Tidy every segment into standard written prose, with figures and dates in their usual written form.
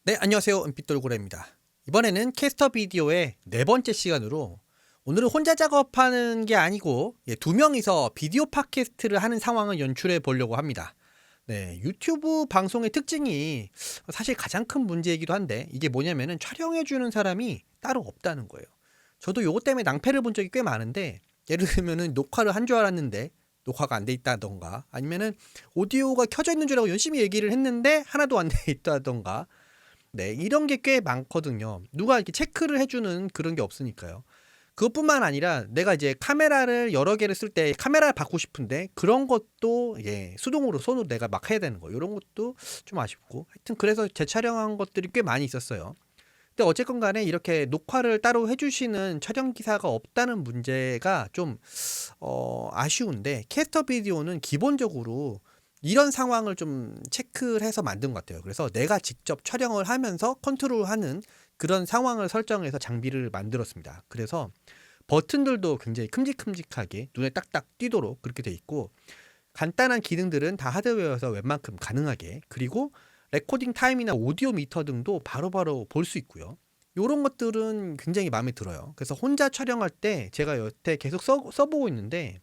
네, 안녕하세요. 은빛돌고래입니다. 이번에는 캐스터 비디오의 네 번째 시간으로 오늘은 혼자 작업하는 게 아니고 두 명이서 비디오 팟캐스트를 하는 상황을 연출해 보려고 합니다. 네, 유튜브 방송의 특징이 사실 가장 큰 문제이기도 한데 이게 뭐냐면은 촬영해 주는 사람이 따로 없다는 거예요. 저도 요거 때문에 낭패를 본 적이 꽤 많은데 예를 들면은 녹화를 한 줄 알았는데 녹화가 안 돼 있다던가 아니면은 오디오가 켜져 있는 줄 알고 열심히 얘기를 했는데 하나도 안 돼 있다던가 네, 이런 게 꽤 많거든요. 누가 이렇게 체크를 해주는 그런 게 없으니까요. 그것뿐만 아니라 내가 이제 카메라를 여러 개를 쓸 때 카메라를 바꾸고 싶은데 그런 것도 수동으로 손으로 내가 막 해야 되는 거 이런 것도 좀 아쉽고 하여튼 그래서 재촬영한 것들이 꽤 많이 있었어요. 근데 어쨌건 간에 이렇게 녹화를 따로 해주시는 촬영 기사가 없다는 문제가 좀 아쉬운데 캐스터 비디오는 기본적으로 이런 상황을 좀 체크를 해서 만든 것 같아요. 그래서 내가 직접 촬영을 하면서 컨트롤하는 그런 상황을 설정해서 장비를 만들었습니다. 그래서 버튼들도 굉장히 큼직큼직하게 눈에 딱딱 띄도록 그렇게 돼 있고 간단한 기능들은 다 하드웨어에서 웬만큼 가능하게 그리고 레코딩 타임이나 오디오 미터 등도 바로바로 볼 수 있고요. 이런 것들은 굉장히 마음에 들어요. 그래서 혼자 촬영할 때 제가 여태 계속 써보고 있는데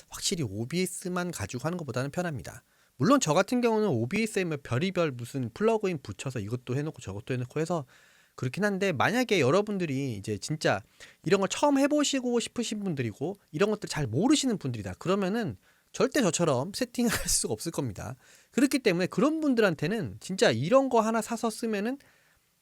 확실히 OBS만 가지고 하는 것보다는 편합니다. 물론 저 같은 경우는 OBS에 뭐 별의별 무슨 플러그인 붙여서 이것도 해놓고 저것도 해놓고 해서 그렇긴 한데 만약에 여러분들이 이제 진짜 이런 걸 처음 해보시고 싶으신 분들이고 이런 것들 잘 모르시는 분들이다 그러면은 절대 저처럼 세팅할 수가 없을 겁니다. 그렇기 때문에 그런 분들한테는 진짜 이런 거 하나 사서 쓰면은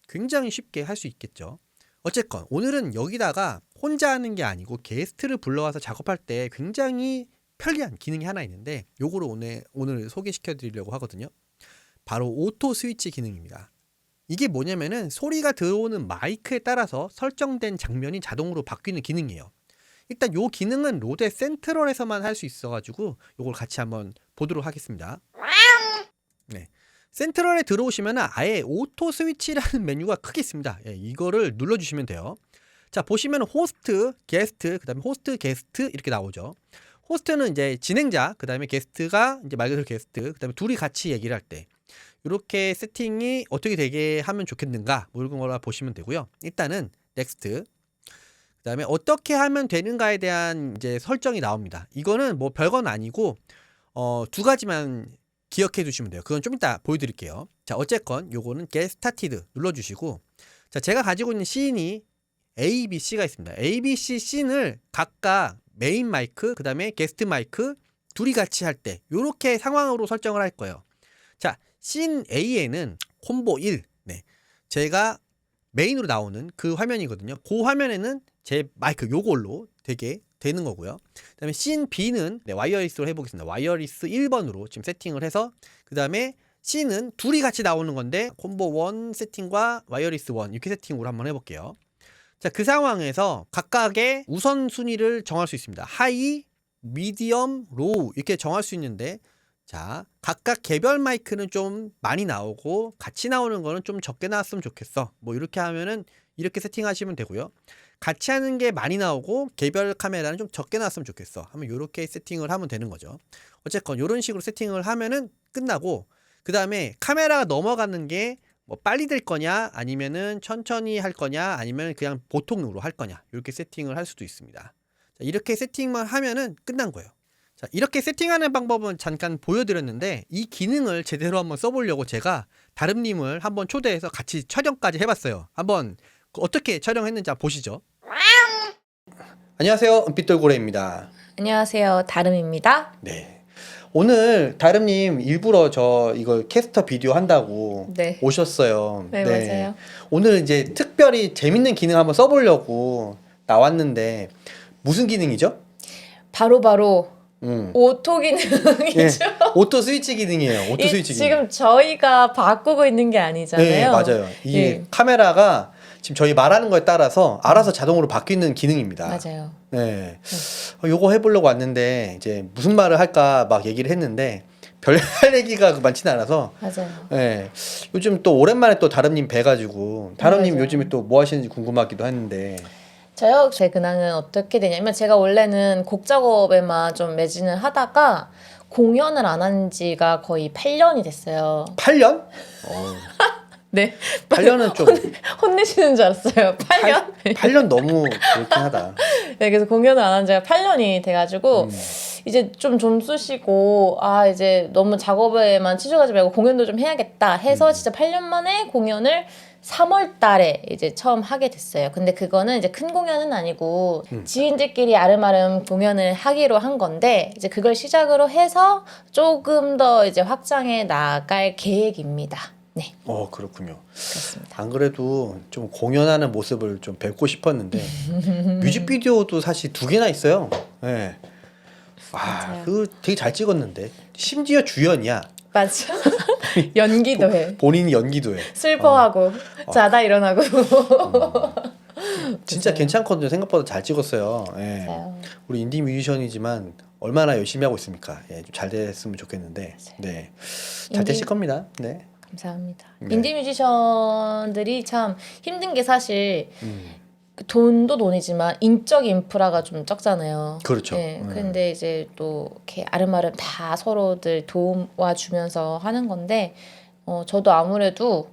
굉장히 쉽게 할 수 있겠죠. 어쨌건 오늘은 여기다가 혼자 하는 게 아니고 게스트를 불러와서 작업할 때 굉장히 편리한 기능이 하나 있는데 요거를 오늘 소개시켜 드리려고 하거든요. 바로 오토 스위치 기능입니다. 이게 뭐냐면은 소리가 들어오는 마이크에 따라서 설정된 장면이 자동으로 바뀌는 기능이에요. 일단 요 기능은 로데 센트럴에서만 할 수 있어가지고 요걸 같이 한번 보도록 하겠습니다. 네. 센트럴에 들어오시면 아예 오토 스위치라는 메뉴가 크게 있습니다. 이거를 눌러주시면 돼요. 자, 보시면 호스트, 게스트, 그 다음에 호스트, 게스트 이렇게 나오죠. 호스트는 이제 진행자, 그 다음에 게스트가 이제 말 그대로 게스트, 그 다음에 둘이 같이 얘기를 할 때 이렇게 세팅이 어떻게 되게 하면 좋겠는가 뭐 이런 걸 보시면 되고요. 일단은 넥스트, 그 다음에 어떻게 하면 되는가에 대한 이제 설정이 나옵니다. 이거는 뭐 별건 아니고 두 가지만 기억해 두시면 돼요. 그건 좀 이따 보여드릴게요. 자, 어쨌건 요거는 Get Started 눌러주시고 자, 제가 가지고 있는 씬이 A, B, C가 있습니다. A, B, C 씬을 각각 메인 마이크, 그 다음에 게스트 마이크 둘이 같이 할 때 요렇게 상황으로 설정을 할 거예요. 자, 씬 A에는 콤보 1 네, 제가 메인으로 나오는 그 화면이거든요. 그 화면에는 제 마이크 요걸로 되게 되는 거고요. 그 다음에 씬 B는 와이어리스로 해보겠습니다. 와이어리스 1번으로 지금 세팅을 해서 그 다음에 C는 둘이 같이 나오는 건데 콤보 1 세팅과 와이어리스 1 이렇게 세팅으로 한번 해볼게요. 자, 그 상황에서 각각의 우선순위를 정할 수 있습니다. 하이, 미디엄, 로우 이렇게 정할 수 있는데 자, 각각 개별 마이크는 좀 많이 나오고 같이 나오는 거는 좀 적게 나왔으면 좋겠어. 뭐 이렇게 하면은 이렇게 세팅하시면 되고요. 같이 하는 게 많이 나오고 개별 카메라는 좀 적게 나왔으면 좋겠어. 하면 이렇게 세팅을 하면 되는 거죠. 어쨌건 이런 식으로 세팅을 하면은 끝나고 그 다음에 카메라가 넘어가는 게 뭐 빨리 될 거냐 아니면은 천천히 할 거냐 아니면 그냥 보통으로 할 거냐 이렇게 세팅을 할 수도 있습니다. 자, 이렇게 세팅만 하면은 끝난 거예요. 자, 이렇게 세팅하는 방법은 잠깐 보여드렸는데 이 기능을 제대로 한번 써보려고 제가 다름님을 한번 초대해서 같이 촬영까지 해봤어요. 한번 어떻게 촬영했는지 한번 보시죠. 안녕하세요, 은빛돌고래입니다. 안녕하세요. 다름입니다. 네. 오늘 다름님 일부러 저 이거 캐스터 비디오 한다고 네. 오셨어요. 네, 맞아요. 오늘 이제 특별히 재밌는 기능 한번 써보려고 나왔는데 무슨 기능이죠? 바로 음. 오토 기능이죠. 오토 스위치 기능이에요. 오토 스위치 기능. 지금 저희가 바꾸고 있는 게 아니잖아요. 네, 맞아요. 이게 예. 카메라가 지금 저희 말하는 거에 따라서 알아서 자동으로 바뀌는 기능입니다. 맞아요. 네. 요거 해보려고 왔는데 이제 무슨 말을 할까 막 얘기를 했는데 별 할 얘기가 많지는 않아서 맞아요. 네. 요즘 또 오랜만에 또 다름님 뵈가지고 다름님 맞아요. 요즘에 또 뭐 하시는지 궁금하기도 했는데 저요, 제 근황은 어떻게 되냐면 제가 원래는 곡 작업에만 좀 매진을 하다가 공연을 안 한 지가 거의 8년이 됐어요. 8년? 네. 8년은 좀 혼내시는 줄 알았어요. 8년? 8년 너무 그렇긴 하다. 네, 그래서 공연을 안 한 지가 8년이 돼가지고 음. 이제 좀 쑤시고 이제 너무 작업에만 치중하지 말고 공연도 좀 해야겠다 해서 진짜 8년 만에 공연을 3월 달에 이제 처음 하게 됐어요. 근데 그거는 이제 큰 공연은 아니고 지인들끼리 아름아름 공연을 하기로 한 건데 이제 그걸 시작으로 해서 조금 더 이제 확장해 나갈 계획입니다. 네, 그렇군요. 그렇습니다. 안 그래도 좀 공연하는 모습을 좀 뵙고 싶었는데 뮤직비디오도 사실 2개나 있어요. 네. 맞아요. 그거 되게 잘 찍었는데 심지어 주연이야. 맞아. 연기도 해. 본인이 연기도 해. 슬퍼하고 자다 일어나고. 진짜 맞아요. 괜찮거든요. 생각보다 잘 찍었어요. 예. 맞아요. 우리 인디 뮤지션이지만 얼마나 열심히 하고 있습니까? 예, 좀 잘 됐으면 좋겠는데. 네. 잘 됐을 겁니다. 네. 감사합니다. 네. 인디 뮤지션들이 참 힘든 게 사실 음. 돈도 돈이지만 인적 인프라가 좀 적잖아요. 그렇죠. 네, 근데 이제 또 이렇게 아름아름 다 서로들 도와주면서 하는 건데, 저도 아무래도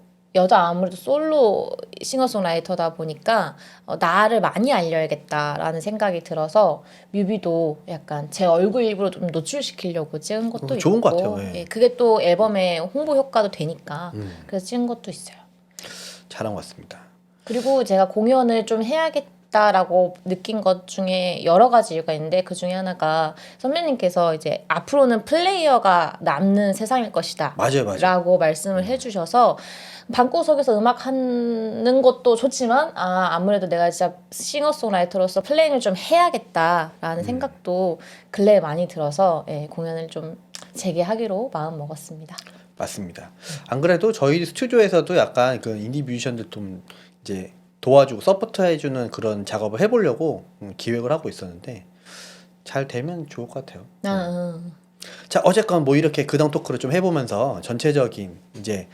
아무래도 솔로 싱어송라이터다 보니까 나를 많이 알려야겠다라는 생각이 들어서 뮤비도 약간 제 얼굴 일부러 좀 노출시키려고 찍은 것도 좋은 있고, 것 같아요. 예. 그게 또 앨범의 홍보 효과도 되니까 그래서 찍은 것도 있어요. 잘한 것 같습니다. 그리고 제가 공연을 좀 해야겠다라고 느낀 것 중에 여러 가지 이유가 있는데 그 중에 하나가 선배님께서 이제 앞으로는 플레이어가 남는 세상일 것이다 맞아요. 라고 말씀을 해주셔서 방구석에서 음악 하는 것도 좋지만 아무래도 내가 진짜 싱어송라이터로서 플레이를 좀 해야겠다라는 생각도 근래에 많이 들어서 공연을 좀 재개하기로 마음 먹었습니다. 맞습니다. 안 그래도 저희 스튜디오에서도 약간 그 인디 뮤지션들 좀 이제 도와주고 서포트 해주는 그런 작업을 해보려고 기획을 하고 있었는데 잘 되면 좋을 것 같아요. 자, 어쨌건 뭐 이렇게 그당 토크를 좀 해보면서 전체적인 이제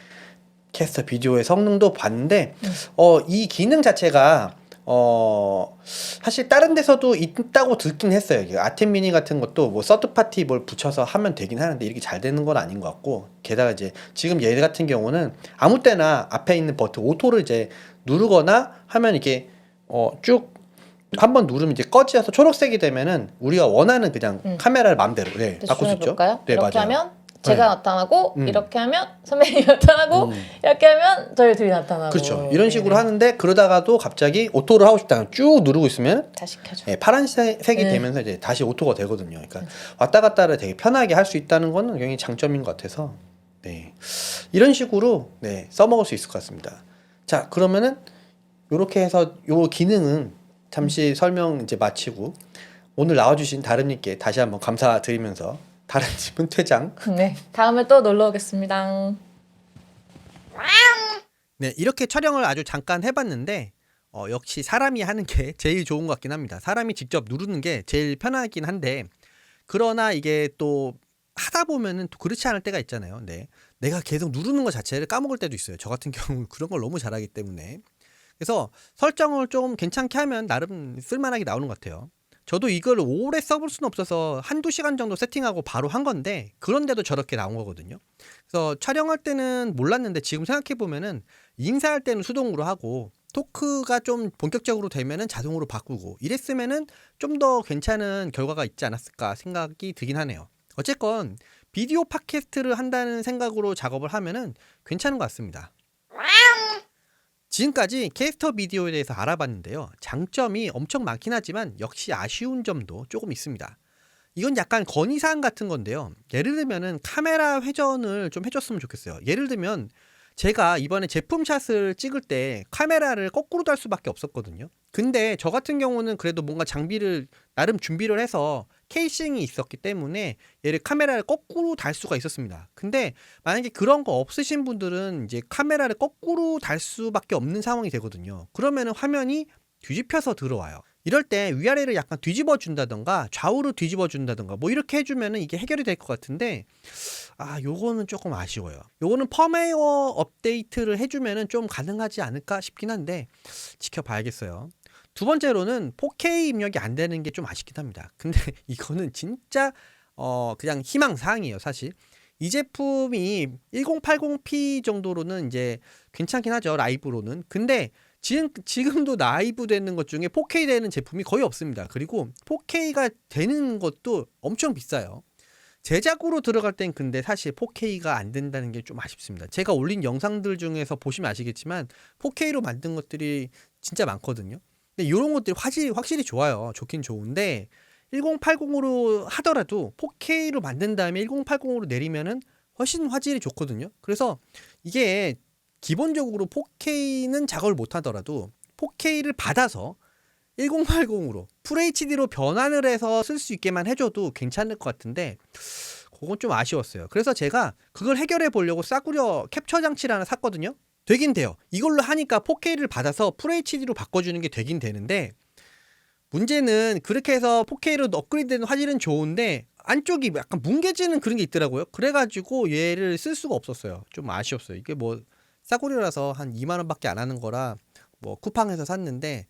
캐스터 비디오의 성능도 봤는데 이 기능 자체가 사실 다른 데서도 있다고 듣긴 했어요. 아템 미니 같은 것도 뭐 서드 파티 뭘 붙여서 하면 되긴 하는데 이렇게 잘 되는 건 아닌 것 같고, 게다가 이제 지금 얘 같은 경우는 아무 때나 앞에 있는 버튼 오토를 이제 누르거나 하면 이게 쭉 한번 누르면 이제 꺼지어서 초록색이 되면은 우리가 원하는 그냥 카메라를 마음대로 바꿀 수 있죠. 볼까요? 네, 이렇게 맞아요. 하면 제가 네. 나타나고 이렇게 하면 선배님이 나타나고 이렇게 하면 저희 둘이 나타나고 그렇죠. 이런 식으로 하는데 그러다가도 갑자기 오토를 하고 싶다면 쭉 누르고 있으면 다시 켜줘. 파란색이 되면서 이제 다시 오토가 되거든요. 그러니까 왔다 갔다를 되게 편하게 할 수 있다는 거는 굉장히 장점인 것 같아서 이런 식으로 써먹을 수 있을 것 같습니다. 자, 그러면은 이렇게 해서 요 기능은 잠시 설명 이제 마치고 오늘 나와주신 다름님께 다시 한번 감사드리면서 다름님은 퇴장. 네, 다음에 또 놀러 오겠습니다. 네, 이렇게 촬영을 아주 잠깐 해봤는데 역시 사람이 하는 게 제일 좋은 것 같긴 합니다. 사람이 직접 누르는 게 제일 편하긴 한데, 그러나 이게 또 하다 보면은 또 그렇지 않을 때가 있잖아요. 네, 내가 계속 누르는 것 자체를 까먹을 때도 있어요. 저 같은 경우는 그런 걸 너무 잘하기 때문에. 그래서 설정을 좀 괜찮게 하면 나름 쓸만하게 나오는 것 같아요. 저도 이걸 오래 써볼 수는 없어서 한두 시간 정도 세팅하고 바로 한 건데, 그런데도 저렇게 나온 거거든요. 그래서 촬영할 때는 몰랐는데 지금 생각해보면은 인사할 때는 수동으로 하고 토크가 좀 본격적으로 되면은 자동으로 바꾸고 이랬으면은 좀 더 괜찮은 결과가 있지 않았을까 생각이 들긴 하네요. 어쨌건 비디오 팟캐스트를 한다는 생각으로 작업을 하면은 괜찮은 것 같습니다. 지금까지 캐스터 비디오에 대해서 알아봤는데요. 장점이 엄청 많긴 하지만 역시 아쉬운 점도 조금 있습니다. 이건 약간 건의사항 같은 건데요. 예를 들면은 카메라 회전을 좀 해줬으면 좋겠어요. 예를 들면 제가 이번에 제품샷을 찍을 때 카메라를 거꾸로 달 수밖에 없었거든요. 근데 저 같은 경우는 그래도 뭔가 장비를 나름 준비를 해서 케이싱이 있었기 때문에 얘를 카메라를 거꾸로 달 수가 있었습니다. 근데 만약에 그런 거 없으신 분들은 이제 카메라를 거꾸로 달 수밖에 없는 상황이 되거든요. 그러면은 화면이 뒤집혀서 들어와요. 이럴 때 위아래를 약간 뒤집어 준다던가 좌우로 뒤집어 준다던가 뭐 이렇게 해주면은 이게 해결이 될 것 같은데, 요거는 조금 아쉬워요. 요거는 펌웨어 업데이트를 해주면은 좀 가능하지 않을까 싶긴 한데 지켜봐야겠어요. 두 번째로는 4K 입력이 안 되는 게 좀 아쉽긴 합니다. 근데 이거는 진짜 그냥 희망사항이에요. 사실 이 제품이 1080p 정도로는 이제 괜찮긴 하죠. 라이브로는. 근데 지금도 라이브 되는 것 중에 4K 되는 제품이 거의 없습니다. 그리고 4K가 되는 것도 엄청 비싸요. 제작으로 들어갈 땐 근데 사실 4K가 안 된다는 게 좀 아쉽습니다. 제가 올린 영상들 중에서 보시면 아시겠지만 4K로 만든 것들이 진짜 많거든요. 근데 이런 것들이 확실히 좋아요. 좋긴 좋은데 1080으로 하더라도 4K로 만든 다음에 1080으로 내리면은 훨씬 화질이 좋거든요. 그래서 이게 기본적으로 4K는 작업을 못 하더라도 4K를 받아서 1080으로 FHD로 변환을 해서 쓸 수 있게만 해줘도 괜찮을 것 같은데 그건 좀 아쉬웠어요. 그래서 제가 그걸 해결해 보려고 싸구려 캡처 장치를 하나 샀거든요. 되긴 돼요. 이걸로 하니까 4K를 받아서 FHD로 바꿔주는 게 되긴 되는데 문제는 그렇게 해서 4K로 업그레이드되는 화질은 좋은데 안쪽이 약간 뭉개지는 그런 게 있더라고요. 그래가지고 얘를 쓸 수가 없었어요. 좀 아쉬웠어요. 이게 뭐 싸구려라서 한 2만 원밖에 안 하는 거라 뭐 쿠팡에서 샀는데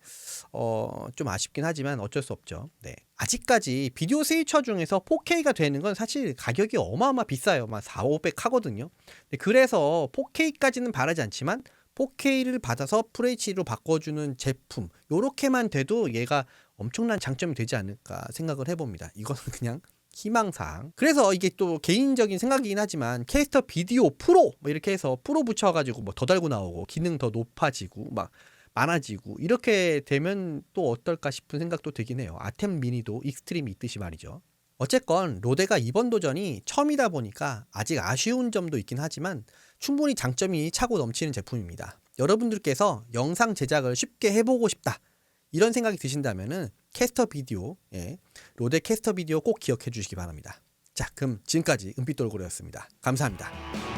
좀 아쉽긴 하지만 어쩔 수 없죠. 네. 아직까지 비디오 스위처 중에서 4K가 되는 건 사실 가격이 어마어마 비싸요. 막 4, 500 하거든요. 그래서 4K까지는 바라지 않지만 4K를 받아서 FHD로 바꿔주는 제품 요렇게만 돼도 얘가 엄청난 장점이 되지 않을까 생각을 해봅니다. 이거는 그냥 희망사항. 그래서 이게 또 개인적인 생각이긴 하지만 캐스터 비디오 프로 뭐 이렇게 해서 프로 붙여가지고 뭐 더 달고 나오고 기능 더 높아지고 막 많아지고 이렇게 되면 또 어떨까 싶은 생각도 들긴 해요. 아템 미니도 익스트림이 있듯이 말이죠. 어쨌건 로데가 이번 도전이 처음이다 보니까 아직 아쉬운 점도 있긴 하지만 충분히 장점이 차고 넘치는 제품입니다. 여러분들께서 영상 제작을 쉽게 해보고 싶다 이런 생각이 드신다면은 캐스터 비디오, 로데 캐스터 비디오 꼭 기억해 주시기 바랍니다. 자, 그럼 지금까지 은빛돌고래였습니다. 감사합니다.